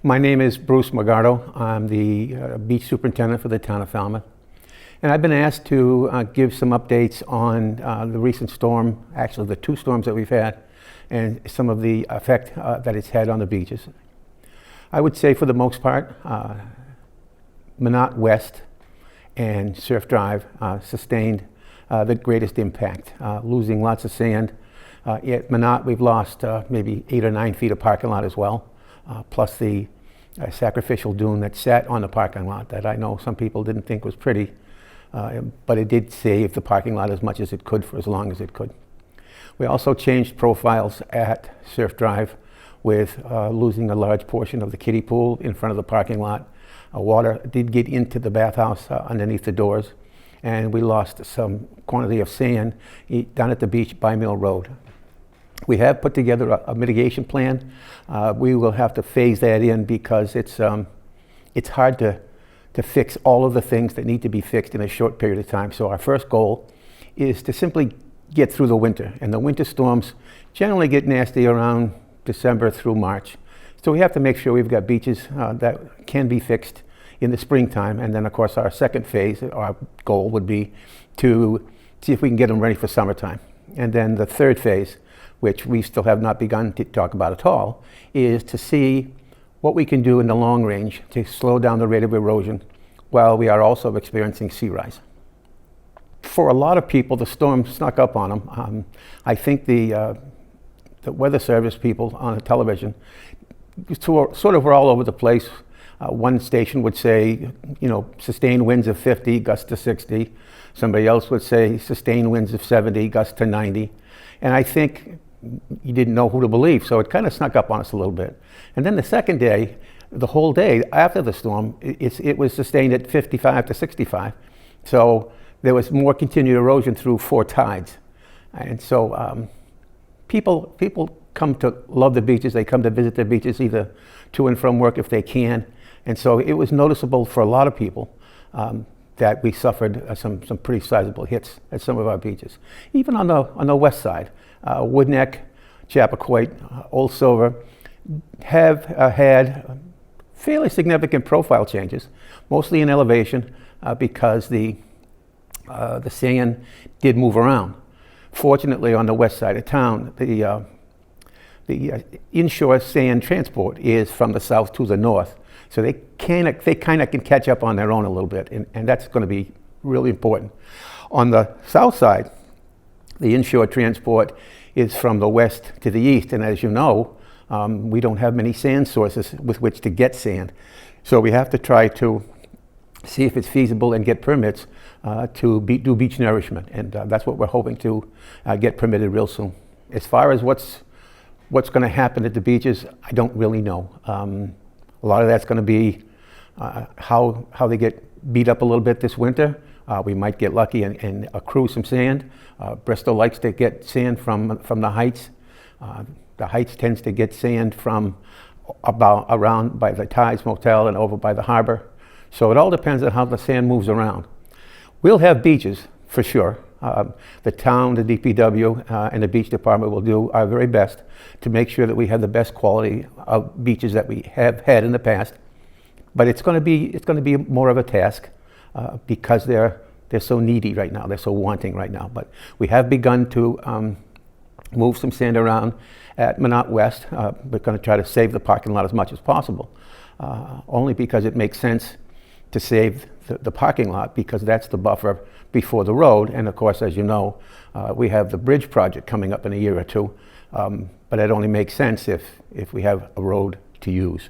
My name is Bruce Mogardo. I'm the beach superintendent for the town of Falmouth. And I've been asked to give some updates on the recent storm, actually the two storms that we've had, and some of the effect that it's had on the beaches. I would say for the most part, Minot West and Surf Drive sustained the greatest impact, losing lots of sand. At Minot, we've lost maybe 8 or 9 feet of parking lot as well. Plus the sacrificial dune that sat on the parking lot that I know some people didn't think was pretty, but it did save the parking lot as much as it could for as long as it could. We also changed profiles at Surf Drive with losing a large portion of the kiddie pool in front of the parking lot. Water did get into the bathhouse underneath the doors, and we lost some quantity of sand down at the beach by Mill Road. We have put together a mitigation plan. We will have to phase that in because it's hard to fix all of the things that need to be fixed in a short period of time. So our first goal is to simply get through the winter. And the winter storms generally get nasty around December through March. So we have to make sure we've got beaches that can be fixed in the springtime. And then of course our second phase, our goal would be to see if we can get them ready for summertime. And then the third phase, which we still have not begun to talk about at all, is to see what we can do in the long range to slow down the rate of erosion while we are also experiencing sea rise. For a lot of people, the storm snuck up on them. I think the Weather Service people on the television sort of were all over the place. One station would say, sustained winds of 50, gusts to 60. Somebody else would say sustained winds of 70, gusts to 90. And I think you didn't know who to believe, so it kind of snuck up on us a little bit. And then the second day, the whole day after the storm, it was sustained at 55 to 65. So there was more continued erosion through 4 tides. And so people come to love the beaches. They come to visit the beaches either to and from work if they can. And so it was noticeable for a lot of people that we suffered some pretty sizable hits at some of our beaches. Even on the west side, Woodneck, Chappaquiddick, Old Silver have had fairly significant profile changes, mostly in elevation because the sand did move around. Fortunately, on the west side of town, the inshore sand transport is from the south to the north, so they kind of can catch up on their own a little bit, and that's going to be really important. On the south side, the inshore transport is from the west to the east, and as you know, we don't have many sand sources with which to get sand. So we have to try to see if it's feasible and get permits to do beach nourishment, and that's what we're hoping to get permitted real soon. As far as what's going to happen at the beaches, I don't really know. A lot of that's going to be how they get beat up a little bit this winter. We might get lucky and accrue some sand. Bristol likes to get sand from the heights. The heights tends to get sand from around by the Tides Motel and over by the harbor. So it all depends on how the sand moves around. We'll have beaches for sure. The town, the DPW, and the beach department will do our very best to make sure that we have the best quality of beaches that we have had in the past. But it's going to be more of a task because they're so needy right now. They're so wanting right now. But we have begun to move some sand around at Minot West. We're going to try to save the parking lot as much as possible, only because it makes sense to save the parking lot because that's the buffer before the road. And of course, as you know, we have the bridge project coming up in a year or two. But it only makes sense if we have a road to use.